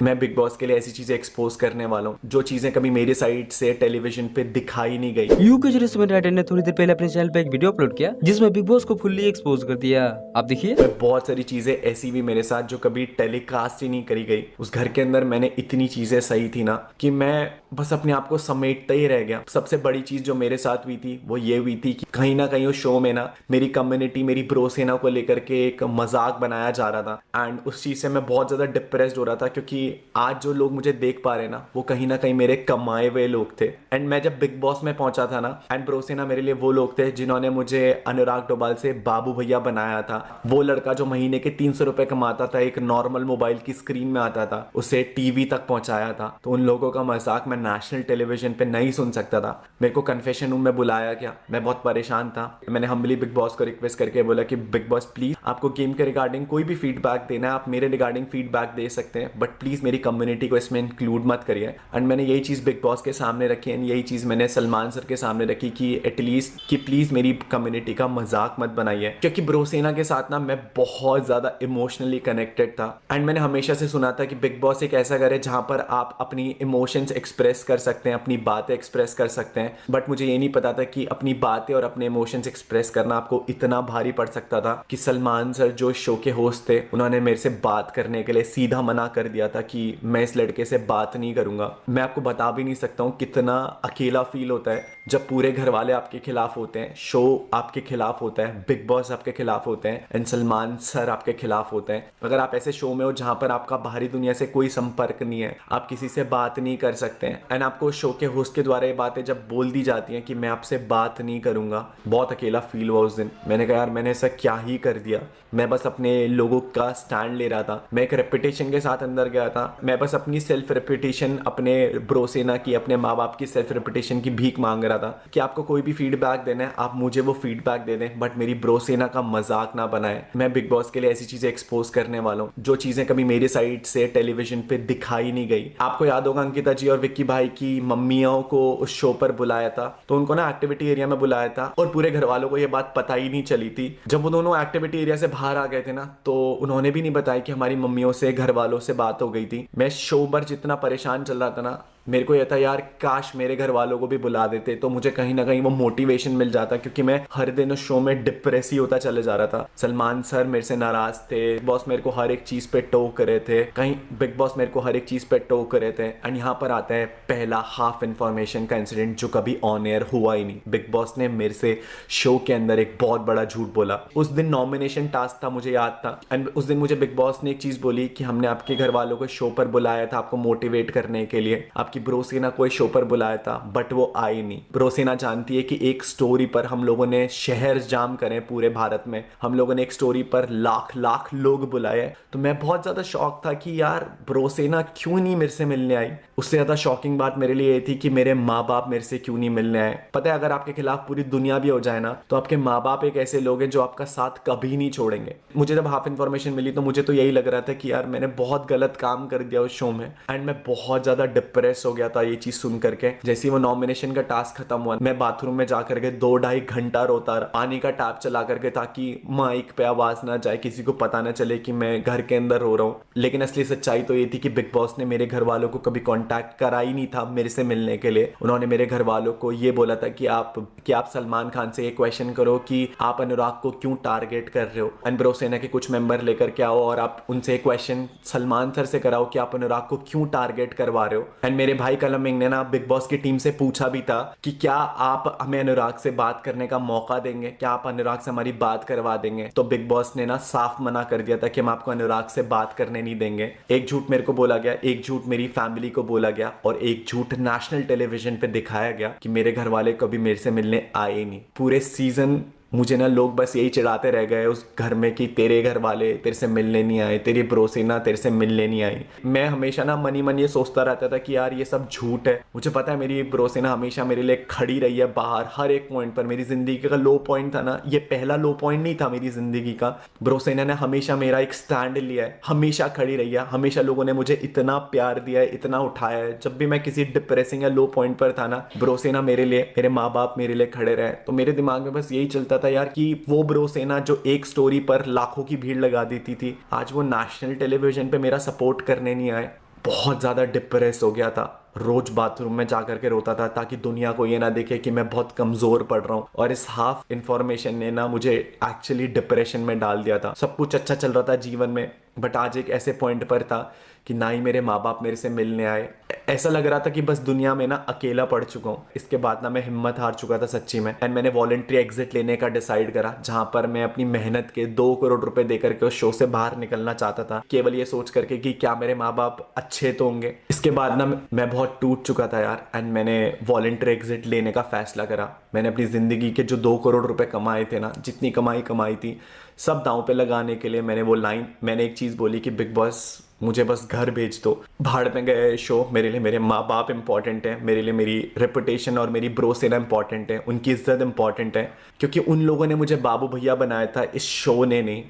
मैं big boss के लिए ऐसी चीजें एक्सपोज करने वाला हूँ जो चीजें कभी मेरी साइड से टेलीविजन पे दिखाई नहीं गई। यूके रेस्टोरेंट राइटर ने थोड़ी देर पहले अपने चैनल पे एक वीडियो अपलोड किया जिसमें बिग बॉस को फुल्ली एक्सपोज कर दिया। आप देखिए। बहुत सारी चीजें ऐसी भी मेरे साथ जो कभी टेलीकास्ट ही नहीं करी गई। उस घर के अंदर मैंने इतनी चीजें सही थी ना कि मैं बस अपने आप को समेटता ही रह गया। सबसे बड़ी चीज जो मेरे साथ हुई थी वो ये हुई थी कि कहीं ना कहीं उस शो में ना मेरी कम्युनिटी, मेरी ब्रो सेना को लेकर के एक मजाक बनाया जा रहा था एंड उस चीज से मैं बहुत ज्यादा डिप्रेस्ड हो रहा था क्योंकि आज जो लोग मुझे देख पा रहे हैं ना वो कहीं ना कहीं मेरे कमाए हुए लोग थे। एंड मैं जब बिग बॉस में पहुंचा था ना, एंड ब्रो सेना मेरे लिए वो लोग थे जिन्होंने मुझे अनुराग डोभाल से बाबू भैया बनाया था। वो लड़का जो महीने के 300 रुपए कमाता था, एक नॉर्मल मोबाइल की स्क्रीन में आता था, उसे टीवी तक पहुंचाया था। तो उन लोगों का मजाक मैं नेशनल टेलीविजन पे नहीं सुन सकता था। मेरे को कन्फेशन रूम में बुलाया गया, मैं बहुत परेशान था। मैंने हम्बली बिग बॉस को रिक्वेस्ट करके बोला कि बिग बॉस प्लीज, आपको गेम के रिगार्डिंग कोई भी फीडबैक देना है आप मेरे रिगार्डिंग फीडबैक दे सकते हैं, बट प्लीज मेरी कम्युनिटी को इसमें इंक्लूड मत करिए। एंड मैंने यही चीज बिग बॉस के सामने रखी एंड यही चीज मैंने सलमान सर के सामने रखी कि एटलीस्ट कि प्लीज मेरी कम्युनिटी का मजाक मत बनाइए, क्योंकि ब्रो सेना के साथ ना मैं बहुत ज्यादा इमोशनली कनेक्टेड था। एंड मैंने हमेशा से सुना था कि बिग बॉस एक ऐसा घर है जहां पर आप अपनी इमोशंस एक्सप्रेस कर सकते हैं, अपनी बातें एक्सप्रेस कर सकते हैं। बट मुझे ये नहीं पता था कि अपनी बातें और अपने इमोशंस एक्सप्रेस करना आपको इतना भारी पड़ सकता था कि सलमान सर जो शो के होस्ट थे उन्होंने मेरे से बात करने के लिए सीधा मना कर दिया था कि मैं इस लड़के से बात नहीं करूंगा। मैं आपको बता भी नहीं सकता हूँ कितना अकेला फील होता है जब पूरे घर वाले आपके खिलाफ होते हैं, शो आपके खिलाफ होता है, बिग बॉस आपके खिलाफ होते हैं एंड सलमान सर आपके खिलाफ होते हैं। अगर आप ऐसे शो में हो जहां पर आपका बाहरी दुनिया से कोई संपर्क नहीं है, आप किसी से बात नहीं कर सकते हैं एंड आपको शो के होस्ट के द्वारा ये बातें जब बोल दी जाती हैं कि मैं आपसे बात नहीं करूंगा, बहुत अकेला फील हुआ उस दिन। मैंने कहा यार मैंने ऐसा क्या ही कर दिया। मैं बस अपने लोगों का स्टैंड ले रहा था, मैं एक रेपुटेशन के साथ अंदर गया था। मैं बस अपनी सेल्फ रेपुटेशन, अपने ब्रो सेना की, अपने माँ बाप की सेल्फ रेपुटेशन की भीख मांग रहा था कि आपको कोई भी फीडबैक देना है आप मुझे वो फीडबैक दे दें, बट मेरी ब्रो सेना का मजाक ना बनाए। मैं बिग बॉस के लिए ऐसी चीजें एक्सपोज करने वाला हूँ जो चीजें कभी मेरी साइड से टेलीविजन पे दिखाई नहीं गई। आपको याद होगा अंकिता जी और विक्की भाई की मम्मियों को उस शो पर बुलाया था, तो उनको ना एक्टिविटी एरिया में बुलाया था और पूरे घर वालों को ये बात पता ही नहीं चली थी। जब वो दोनों एक्टिविटी एरिया से बाहर आ गए थे ना, तो उन्होंने भी नहीं बताया कि हमारी मम्मियों से, घर वालों से बात हो गई थी। मैं शो पर जितना परेशान चल रहा था ना, मेरे को यह था यार काश मेरे घर वालों को भी बुला देते तो मुझे कहीं ना कहीं वो मोटिवेशन मिल जाता, क्योंकि मैं हर दिन उस शो में डिप्रेस ही होता चले जा रहा था। सलमान सर मेरे से नाराज थे, बॉस मेरे को हर एक चीज पे टोक रहे थे, कहीं बिग बॉस मेरे को हर एक चीज पे टोक रहे थे। एंड यहाँ पर आता है पहला हाफ इंफॉर्मेशन का इंसिडेंट जो कभी ऑन एयर हुआ ही नहीं। बिग बॉस ने मेरे से शो के अंदर एक बहुत बड़ा झूठ बोला। उस दिन नॉमिनेशन टास्क था, मुझे याद था, एंड उस दिन मुझे बिग बॉस ने एक चीज बोली कि हमने आपके घर वालों को शो पर बुलाया था आपको मोटिवेट करने के लिए, आपकी ब्रो सेना को शो पर बुलाया था, बट वो आई नहीं। ब्रो सेना जानती है कि एक स्टोरी पर हम लोगों ने शहर जाम करे, पूरे भारत में हम लोगों ने एक स्टोरी पर लाख लाख लोग बुलाए। तो मैं बहुत ज्यादा शॉक था कि यार ब्रो सेना क्यों नहीं मेरे से मिलने आई। उससे ज्यादा शॉकिंग बात मेरे लिए ये थी कि मेरे माँ बाप मेरे से क्यों नहीं मिलने आए। पता है अगर आपके खिलाफ पूरी दुनिया भी हो जाए ना, तो आपके माँ बाप एक ऐसे लोग हैं जो आपका साथ कभी नहीं छोड़ेंगे। मुझे जब हाफ इन्फॉर्मेशन मिली तो मुझे तो यही लग रहा था कि यार मैंने बहुत गलत काम कर दिया उस शो में, एंड मैं बहुत ज्यादा डिप्रेस हो गया था ये चीज सुन करके। जैसे ही वो नॉमिनेशन का टास्क खत्म हुआ, मैं बाथरूम में जा करके 2-2.5 घंटा रोता रहा, पानी का टैप चला करके, ताकि माइक पे आवाज ना जाए, किसी को पता ना चले कि मैं घर के अंदर रो रहा हूँ। लेकिन असली सच्चाई तो ये थी कि बिग बॉस ने मेरे घर वालों को कभी कांटेक्ट करा ही नहीं था मेरे से मिलने के लिए। उन्होंने मेरे घर वालों को ये बोला था कि आप सलमान खान से ये क्वेश्चन करो कि आप अनुराग को क्यों टारगेट कर रहे हो, एंड ब्रो सेना के कुछ मेंबर लेकर के आओ और आप उनसे क्वेश्चन सलमान सर से कराओ कि आप अनुराग को क्यों टारगेट करवा रहे हो। एंड मेरे भाई कलम ने ना बिग बॉस की टीम से पूछा भी था कि क्या आप हमें अनुराग से बात करने का मौका देंगे, क्या आप अनुराग से हमारी बात करवा देंगे। तो बिग बॉस ने ना साफ मना कर दिया था कि हम आपको अनुराग से बात करने नहीं देंगे। एक झूठ मेरे को बोला गया, एक झूठ मेरी फैमिली को बोला गया और एक झूठ नेशनल टेलीविजन पे दिखाया गया कि मेरे घर वाले कभी मेरे से मिलने आए ही नहीं। पूरे सीजन मुझे ना लोग बस यही चिढ़ाते रह गए उस घर में कि तेरे घर वाले तेरे से मिलने नहीं आए, तेरी ब्रो सेना तेरे से मिलने नहीं आई। मैं हमेशा ना मनी मन ये सोचता रहता था कि यार ये सब झूठ है। मुझे पता है मेरी ब्रो सेना हमेशा मेरे लिए खड़ी रही है बाहर हर एक पॉइंट पर। मेरी जिंदगी का लो पॉइंट था ना, ये पहला लो पॉइंट नहीं था मेरी जिंदगी का। ब्रो सेना ने हमेशा मेरा एक स्टैंड लिया है, हमेशा खड़ी रही है, हमेशा लोगों ने मुझे इतना प्यार दिया है, इतना उठाया है। जब भी मैं किसी डिप्रेसिंग या लो पॉइंट पर था ना, ब्रो सेना मेरे लिए, मेरे माँ बाप मेरे लिए खड़े रहे। तो मेरे दिमाग में बस यही चलता था यार कि वो ब्रो सेना जो एक स्टोरी पर लाखों की भीड़ लगा देती थी, आज वो नेशनल टेलीविजन पे मेरा सपोर्ट करने नहीं आए। बहुत ज़्यादा डिप्रेस हो गया था। रोज बाथरूम में जा करके रोता था ताकि दुनिया को ये ना देखे कि मैं बहुत कमज़ोर पड़ रहा हूँ। और इस हाफ इंफॉर्मेशन ने ना मुझे एक्चुअली डिप्रेशन में डाल दिया था। सब कुछ अच्छा चल रहा था जीवन में, बट आज एक ऐसे पॉइंट पर था कि ना ही मेरे माँ बाप मेरे से मिलने आए। ऐसा लग रहा था कि बस दुनिया में ना अकेला पड़ चुका हूँ। इसके बाद ना मैं हिम्मत हार चुका था सच्ची में, एंड मैंने वॉलंटरी एग्जिट लेने का डिसाइड करा, जहां पर मैं अपनी मेहनत के 2 करोड़ रुपए देकर के उस शो से बाहर निकलना चाहता था, केवल ये सोच करके कि क्या मेरे माँ बाप अच्छे तो होंगे। इसके बाद ना मैं बहुत टूट चुका था यार, एंड मैंने वॉलंटरी एग्जिट लेने का फैसला करा। मैंने अपनी जिंदगी के जो 2 करोड़ रुपए कमाए थे ना, जितनी कमाई थी, सब दांव पे लगाने के लिए मैंने एक चीज बोली कि बिग बॉस मुझे बस घर भेज दो। भाड़ में गए शो, मेरे लिए मेरे माँ बाप इंपॉर्टेंट है, मेरे लिए मेरी रेपुटेशन और मेरी ब्रोसेना इंपॉर्टेंट है, उनकी इज्जत इंपॉर्टेंट है, क्योंकि उन लोगों ने मुझे बाबू भैया बनाया था, इस शो ने नहीं।